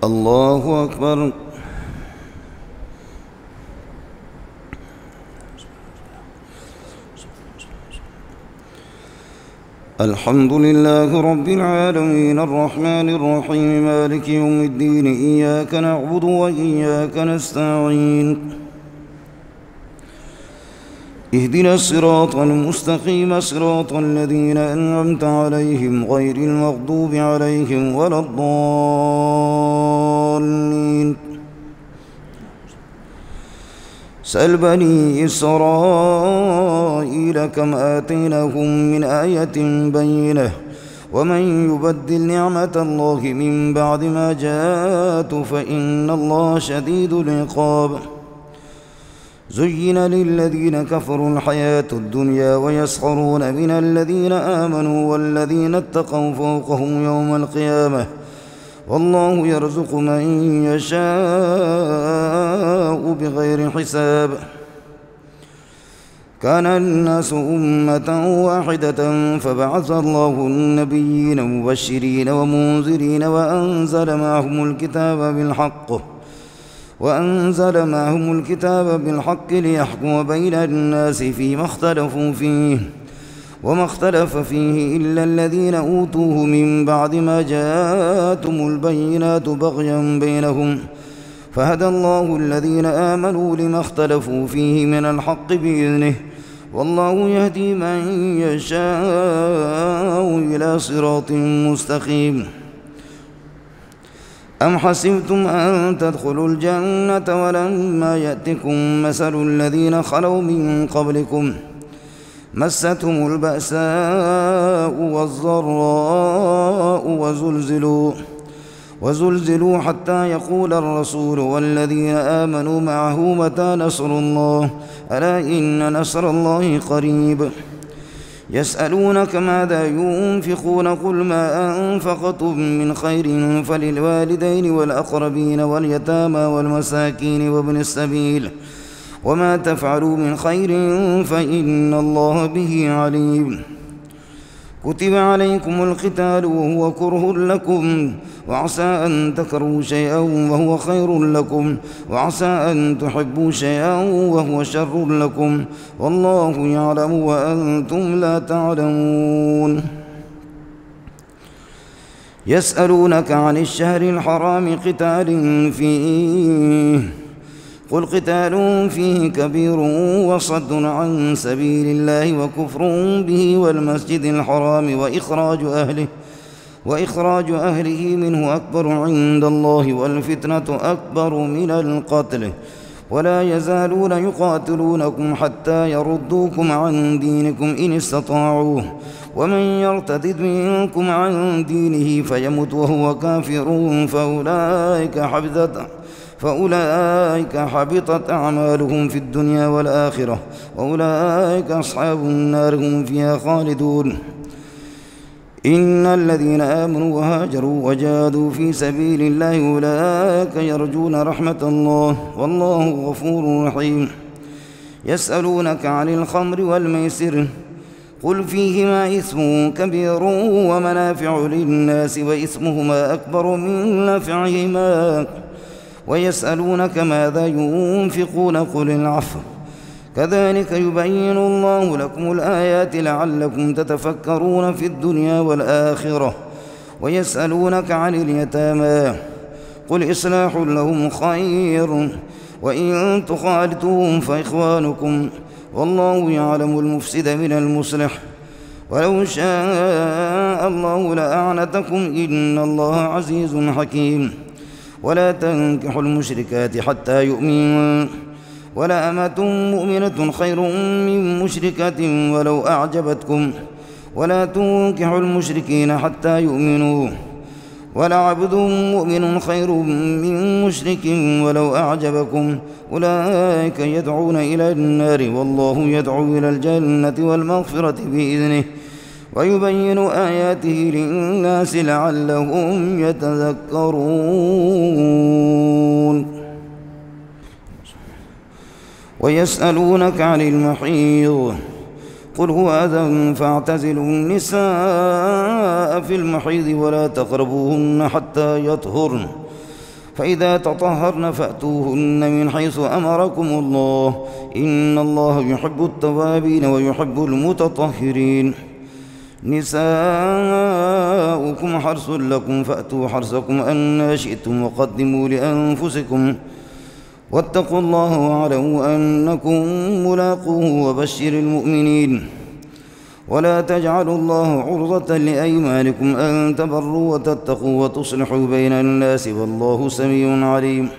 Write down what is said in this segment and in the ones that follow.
الله أكبر. الحمد لله رب العالمين الرحمن الرحيم مالك يوم الدين إياك نعبد وإياك نستعين اهدنا الصراط المستقيم صراط الذين أنعمت عليهم غير المغضوب عليهم ولا الضالين. سأل بني إسرائيل كم آتيناهم من آية بينة ومن يبدل نعمة الله من بعد ما جاءته فإن الله شديد العقاب. زين للذين كفروا الحياة الدنيا ويسخرون من الذين آمنوا والذين اتقوا فوقهم يوم القيامة والله يرزق من يشاء بغير حساب. كان الناس أمة واحدة فبعث الله النبيين مبشرين ومنذرين وأنزل معهم الكتاب بالحق ليحكم بين الناس فيما اختلفوا فيه وما اختلف فيه إلا الذين أوتوه من بعد ما جاءتهم البينات بغيا بينهم فهدى الله الذين آمنوا لما اختلفوا فيه من الحق بإذنه والله يهدي من يشاء إلى صراط مستقيم. أم حسبتم أن تدخلوا الجنة ولما يأتكم مثل الذين خلوا من قبلكم مستهم البأساء والضراء وزلزلوا حتى يقول الرسول والذين آمنوا معه متى نصر الله ألا إن نصر الله قريب. يسألونك ماذا ينفقون قل ما أنفقتم من خير فللوالدين والأقربين واليتامى والمساكين وابن السبيل وما تفعلوا من خير فإن الله به عليم. كتب عليكم القتال وهو كره لكم وعسى أن تكرهوا شيئا وهو خير لكم وعسى أن تحبوا شيئا وهو شر لكم والله يعلم وأنتم لا تعلمون. يسألونك عن الشهر الحرام قتال فيه قل قتال فيه كبير وصد عن سبيل الله وكفر به والمسجد الحرام وإخراج أهله منه أكبر عند الله والفتنة أكبر من القتل ولا يزالون يقاتلونكم حتى يردوكم عن دينكم إن استطاعوه ومن يرتد منكم عن دينه فيمت وهو كافر فأولئك حبطت أعمالهم في الدنيا والآخرة وأولئك أصحاب النار هم فيها خالدون. إن الذين آمنوا وهاجروا وجاهدوا في سبيل الله أولئك يرجون رحمة الله والله غفور رحيم. يسألونك عن الخمر والميسر قل فيهما إثم كبير ومنافع للناس وإثمهما أكبر من نفعهما ويسألونك ماذا ينفقون قل العفو كذلك يبين الله لكم الآيات لعلكم تتفكرون في الدنيا والآخرة. ويسألونك عن اليتامى قل إصلاح لهم خير وإن تخالطوهم فإخوانكم والله يعلم المفسد من المصلح ولو شاء الله لأعنتكم إن الله عزيز حكيم. ولا تنكحوا المشركات حتى يؤمنوا ولأمة مؤمنة خير من مشركة ولو أعجبتكم ولا تنكحوا المشركين حتى يؤمنوا ولعبد مؤمن خير من مشرك ولو أعجبكم أولئك يدعون إلى النار والله يدعو إلى الجنة والمغفرة بإذنه ويبين آياته للناس لعلهم يتذكرون. ويسألونك عن المحيض قل هو أذى فاعتزلوا النساء في المحيض ولا تقربوهن حتى يطهرن فإذا تطهرن فأتوهن من حيث أمركم الله إن الله يحب التوابين ويحب المتطهرين نساؤكم حرث لكم فأتوا حرثكم أن شئتم وقدموا لأنفسكم واتقوا الله واعلموا أنكم ملاقوه وبشر المؤمنين ولا تجعلوا الله عرضة لأيمانكم أن تبروا وتتقوا وتصلحوا بين الناس والله سميع عليم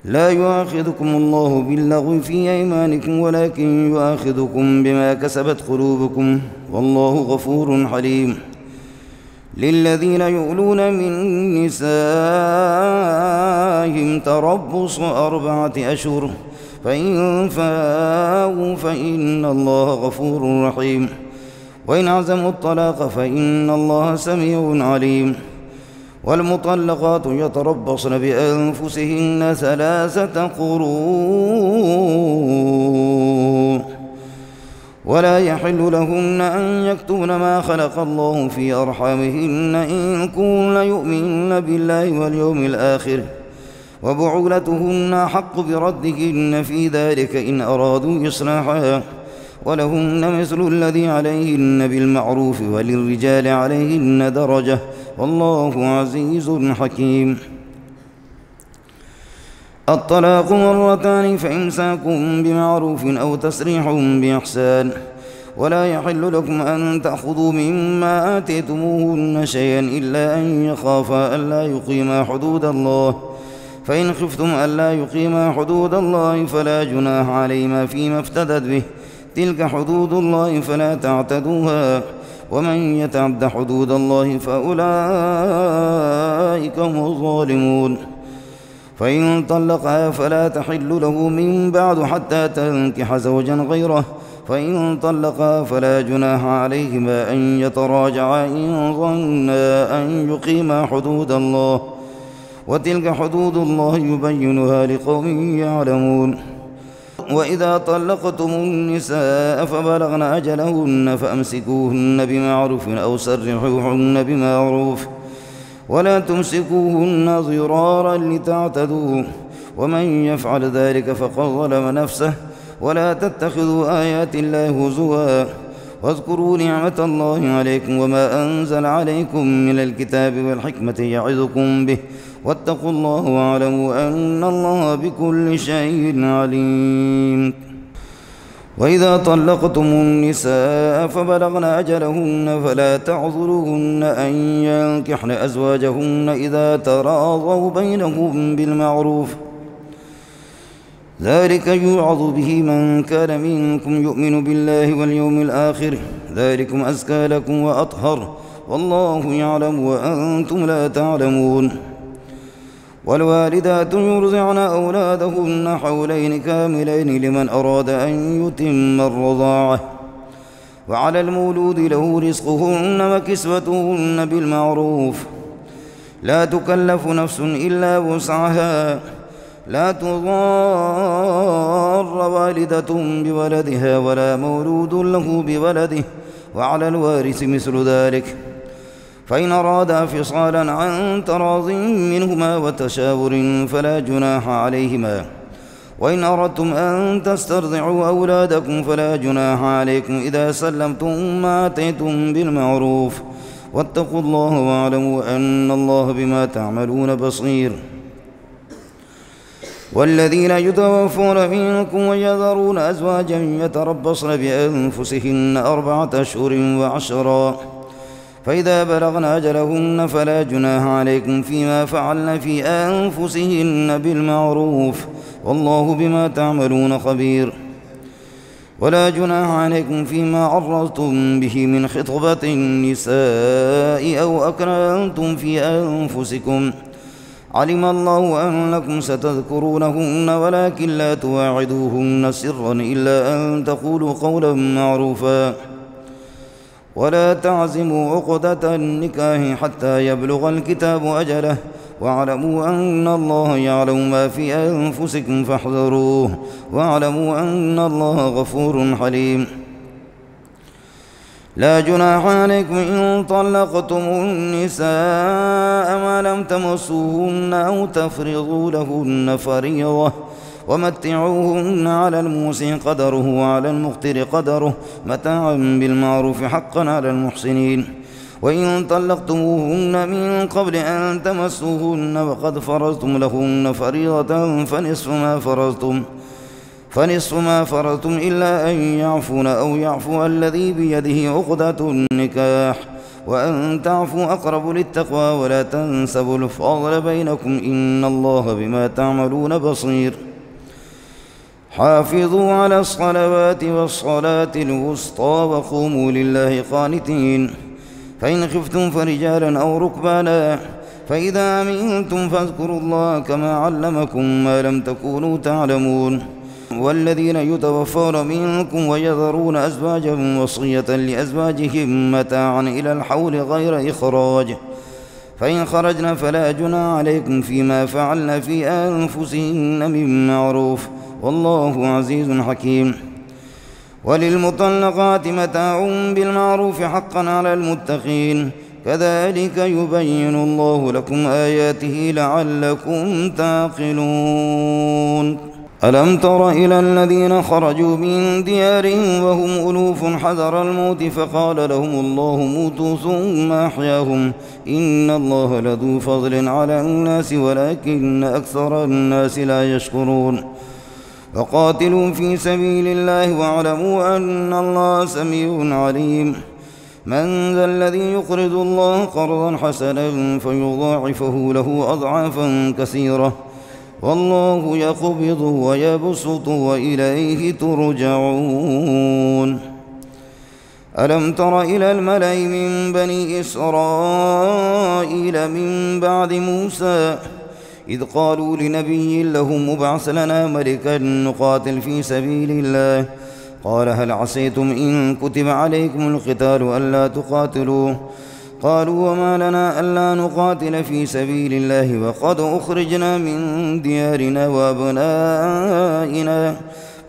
لا يؤاخذكم الله باللغو في أيمانكم ولكن يؤاخذكم بما كسبت قلوبكم والله غفور حليم للذين يؤلون من نسائهم تربص 4 أشهر فإن فاءوا فإن الله غفور رحيم وإن عزموا الطلاق فإن الله سميع عليم والمطلقات يتربصن بأنفسهن 3 قروء ولا يحل لهن أن يكتمن ما خلق الله في أرحامهن إن كن يؤمن بالله واليوم الآخر وبعولتهن حق بردهن في ذلك إن أرادوا إصلاحا ولهن مثل الذي عليهن بالمعروف وللرجال عليهن درجة والله عزيز حكيم الطلاق 2 فإمساك بمعروف أو تسريح بإحسان ولا يحل لكم أن تأخذوا مما آتيتموهن شيئا إلا أن يخافا ألا يقيما حدود الله فإن خفتم ألا يقيما حدود الله فلا جناح عليهما فيما افتدت به تلك حدود الله فلا تعتدوها ومن يتعد حدود الله فأولئك هم الظالمون فإن طلقها فلا تحل له من بعد حتى تنكح زوجا غيره فإن طلقها فلا جناح عليهما أن يتراجعا إن ظنا أن يقيما حدود الله وتلك حدود الله يبينها لقوم يعلمون وإذا طلقتم النساء فبلغن أجلهن فأمسكوهن بمعروف أو سرحوهن بمعروف ولا تمسكوهن ضرارا لتعتدوا ومن يفعل ذلك فقد ظلم نفسه ولا تتخذوا آيات الله هزوا واذكروا نعمة الله عليكم وما أنزل عليكم من الكتاب والحكمة يعظكم به واتقوا الله واعلموا أن الله بكل شيء عليم وإذا طلقتم النساء فبلغن أجلهن فلا تعذروهن أن ينكحن أزواجهن إذا تراضوا بينهم بالمعروف ذلك يوعظ به من كان منكم يؤمن بالله واليوم الآخر ذلكم أزكى لكم وأطهر والله يعلم وأنتم لا تعلمون والوالدات يرضعن أولادهن حولين كاملين لمن أراد أن يتم الرضاعة وعلى المولود له رزقهن وكسوتهن بالمعروف لا تكلف نفس إلا وسعها لا تضار والدة بولدها ولا مولود له بولده وعلى الوارث مثل ذلك فإن أرادا فصالا عن تراض منهما وتشاور فلا جناح عليهما وإن أردتم أن تسترضعوا أولادكم فلا جناح عليكم إذا سلمتم ما آتيتم بالمعروف واتقوا الله واعلموا أن الله بما تعملون بصير والذين يتوفون منكم ويذرون أزواجا يتربصن بأنفسهن 4 أشهر و10 فإذا بلغن أجلهن فلا جناح عليكم فيما فعلن في أنفسهن بالمعروف والله بما تعملون خبير ولا جناح عليكم فيما عرضتم به من خطبة النساء أو أكرهتم في أنفسكم علم الله أنكم ستذكرونهن ولكن لا تواعدوهن سرا إلا أن تقولوا قولا معروفا ولا تعزموا عقدة النكاح حتى يبلغ الكتاب أجله واعلموا أن الله يعلم ما في أنفسكم فاحذروه واعلموا أن الله غفور حليم لا جناح عليكم إن طلقتم النساء ما لم تمسوهن أو تفرضوا لهن فريضة ومتعوهن على الموسع قدره وعلى المقتر قدره متاعا بالمعروف حقا على المحسنين. وإن طلقتموهن من قبل أن تمسوهن وقد فرضتم لهن فريضة فنصف ما فرضتم إلا أن يعفون أو يعفو الذي بيده عقدة النكاح وأن تعفوا أقرب للتقوى ولا تنسبوا الفضل بينكم إن الله بما تعملون بصير. حافظوا على الصلوات والصلاة الوسطى وقوموا لله قانتين. فإن خفتم فرجالا أو ركبانا فإذا أمنتم فاذكروا الله كما علمكم ما لم تكونوا تعلمون. والذين يتوفون منكم ويذرون أزواجا وصية لأزواجهم متاعا إلى الحول غير إخراج فإن خرجنا فلا جناح عليكم فيما فعلن في أنفسهن من معروف والله عزيز حكيم. وللمطلقات متاع بالمعروف حقا على المتقين كذلك يبين الله لكم آياته لعلكم تعقلون. ألم تر إلى الذين خرجوا من ديارهم وهم ألوف حذر الموت فقال لهم الله موتوا ثم أحياهم إن الله لذو فضل على الناس ولكن أكثر الناس لا يشكرون. وقاتلوا في سبيل الله واعلموا أن الله سميع عليم. من ذا الذي يقرض الله قرضا حسنا فيضاعفه له أضعافا كثيرة والله يقبض ويبسط وإليه ترجعون. ألم تر إلى الملأ من بني إسرائيل من بعد موسى إذ قالوا لنبي لهم ابعث لنا ملكا نقاتل في سبيل الله قال هل عسيتم إن كتب عليكم القتال ألا تقاتلوا قالوا وما لنا ألا نقاتل في سبيل الله وقد أخرجنا من ديارنا وأبنائنا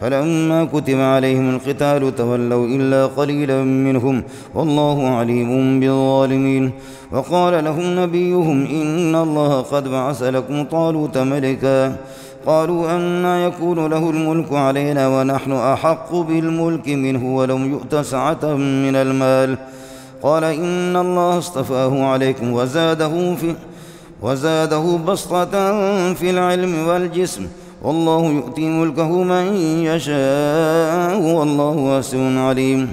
فلما كتب عليهم القتال تولوا إلا قليلا منهم والله عليم بالظالمين. وقال لهم نبيهم إن الله قد بعث لكم طالوت ملكا قالوا أنى يكون له الملك علينا ونحن أحق بالملك منه ولم يؤت سعة من المال قال إن الله اصطفاه عليكم وزاده بسطة في العلم والجسم والله يؤتي ملكه من يشاء والله واسع عليم.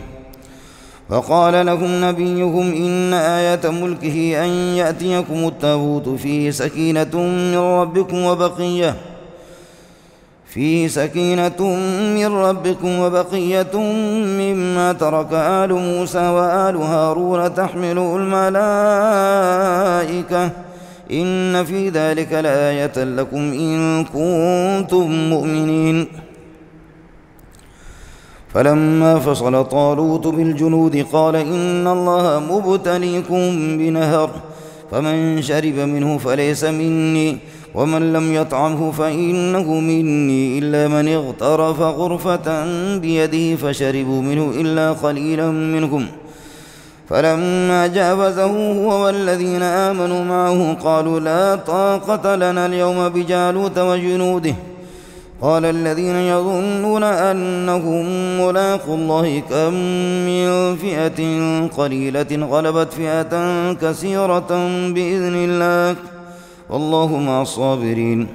وقال لهم نبيهم إن آية ملكه أن يأتيكم التابوت فيه سكينة من ربكم وبقية مما ترك آل موسى وآل هارون تحمل الملائكة إن في ذلك لآية لكم إن كنتم مؤمنين. فلما فصل طالوت بالجنود قال إن الله مبتليكم بنهر فمن شرب منه فليس مني ومن لم يطعمه فإنه مني إلا من اغترف غرفة بيده فشربوا منه إلا قليلا منهم. فلما جاوزه هو والذين آمنوا معه قالوا لا طاقة لنا اليوم بجالوت وجنوده قال الذين يظنون أنهم ملاقو الله كم من فئة قليلة غلبت فئة كثيرة بإذن الله والله مع الصابرين.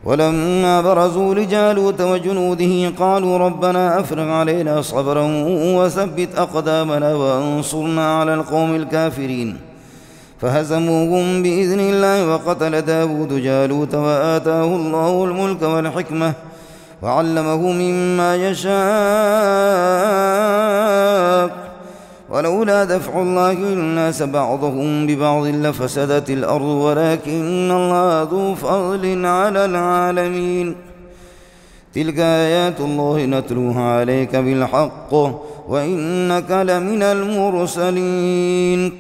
ولما برزوا لجالوت وجنوده قالوا ربنا أفرغ علينا صبرا وثبت أقدامنا وانصرنا على القوم الكافرين فهزموهم بإذن الله. وقتل داود جالوت وآتاه الله الملك والحكمة وعلمه مما يشاء ولولا دفع الله الناس بعضهم ببعض لفسدت الأرض ولكن الله ذو فضل على العالمين. تلك آيات الله نتلوها عليك بالحق وإنك لمن المرسلين.